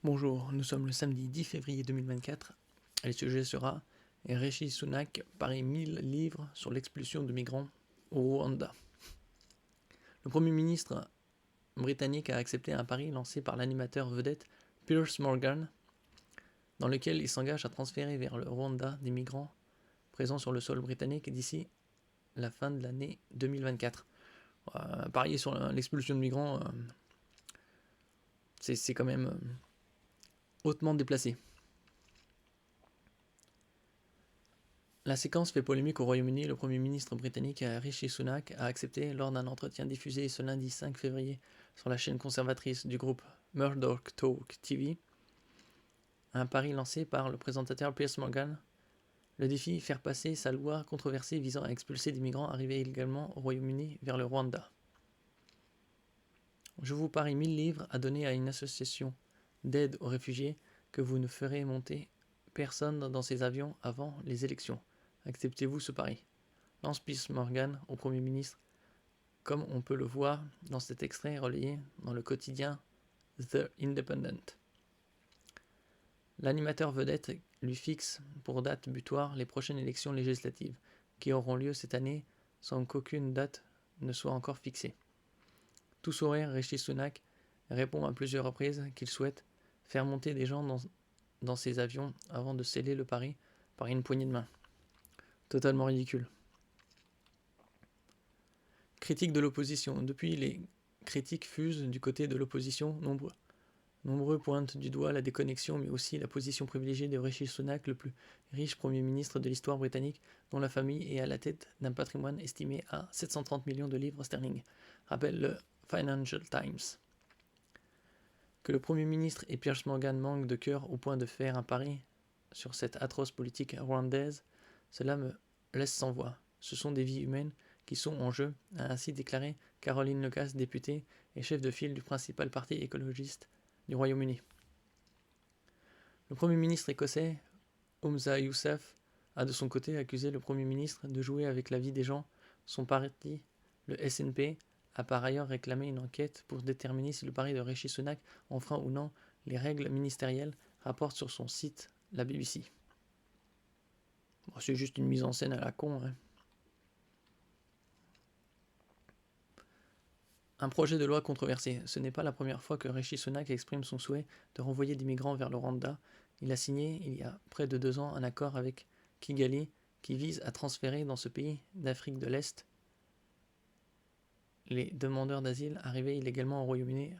Bonjour, nous sommes le samedi 10 février 2024 et le sujet sera Rishi Sunak parie 1000 livres sur l'expulsion de migrants au Rwanda. Le Premier ministre britannique a accepté un pari lancé par l'animateur vedette Piers Morgan, dans lequel il s'engage à transférer vers le Rwanda des migrants présents sur le sol britannique d'ici la fin de l'année 2024. Parier sur l'expulsion de migrants, c'est quand même hautement déplacé. La séquence fait polémique au Royaume-Uni. Le Premier ministre britannique Rishi Sunak a accepté, lors d'un entretien diffusé ce lundi 5 février sur la chaîne conservatrice du groupe Murdoch Talk TV, un pari lancé par le présentateur Piers Morgan. Le défi, faire passer sa loi controversée visant à expulser des migrants arrivés illégalement au Royaume-Uni vers le Rwanda. Je vous parie 1000 livres à donner à une association d'aide aux réfugiés que vous ne ferez monter personne dans ces avions avant les élections. Acceptez-vous ce pari? Lance Piers Morgan au Premier ministre, comme on peut le voir dans cet extrait relayé dans le quotidien The Independent. L'animateur vedette lui fixe pour date butoir les prochaines élections législatives, qui auront lieu cette année sans qu'aucune date ne soit encore fixée. Tout sourire, Rishi Sunak répond à plusieurs reprises qu'il souhaite faire monter des gens dans ses avions avant de sceller le pari par une poignée de main. Totalement ridicule. Critique de l'opposition. Depuis, les critiques fusent du côté de l'opposition. Nombreux pointent du doigt la déconnexion, mais aussi la position privilégiée de Rishi Sunak, le plus riche Premier ministre de l'histoire britannique, dont la famille est à la tête d'un patrimoine estimé à 730 millions de livres sterling, rappelle le Financial Times. Que le Premier ministre et Piers Morgan manquent de cœur au point de faire un pari sur cette atroce politique rwandaise, cela me laisse sans voix. Ce sont des vies humaines qui sont en jeu, a ainsi déclaré Caroline Lucas, députée et chef de file du principal parti écologiste du Royaume-Uni. Le Premier ministre écossais, Humza Yousaf, a de son côté accusé le Premier ministre de jouer avec la vie des gens. Son parti, le SNP, a par ailleurs réclamé une enquête pour déterminer si le pari de Rishi Sunak enfreint ou non les règles ministérielles, rapporte sur son site la BBC. Bon, c'est juste une mise en scène à la con, hein. Un projet de loi controversé. Ce n'est pas la première fois que Rishi Sunak exprime son souhait de renvoyer des migrants vers le Rwanda. Il a signé, il y a près de 2 ans, un accord avec Kigali qui vise à transférer dans ce pays d'Afrique de l'Est les demandeurs d'asile arrivés illégalement au Royaume-Uni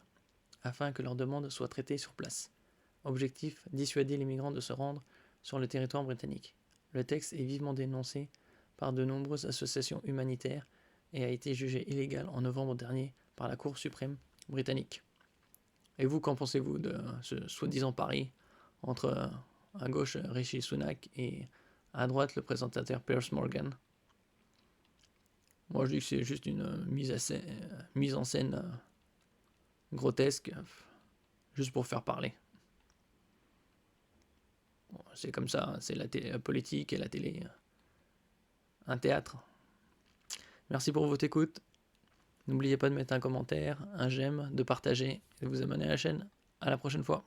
afin que leurs demandes soient traitées sur place. Objectif, dissuader les migrants de se rendre sur le territoire britannique. Le texte est vivement dénoncé par de nombreuses associations humanitaires et a été jugé illégal en novembre dernier par la Cour suprême britannique. Et vous, qu'en pensez-vous de ce soi-disant pari entre à gauche Rishi Sunak et à droite le présentateur Piers Morgan? Moi je dis que c'est juste une mise en scène grotesque, juste pour faire parler. Bon, c'est comme ça, c'est la politique et la télé, un théâtre. Merci pour votre écoute. N'oubliez pas de mettre un commentaire, un j'aime, de partager et de vous abonner à la chaîne. À la prochaine fois.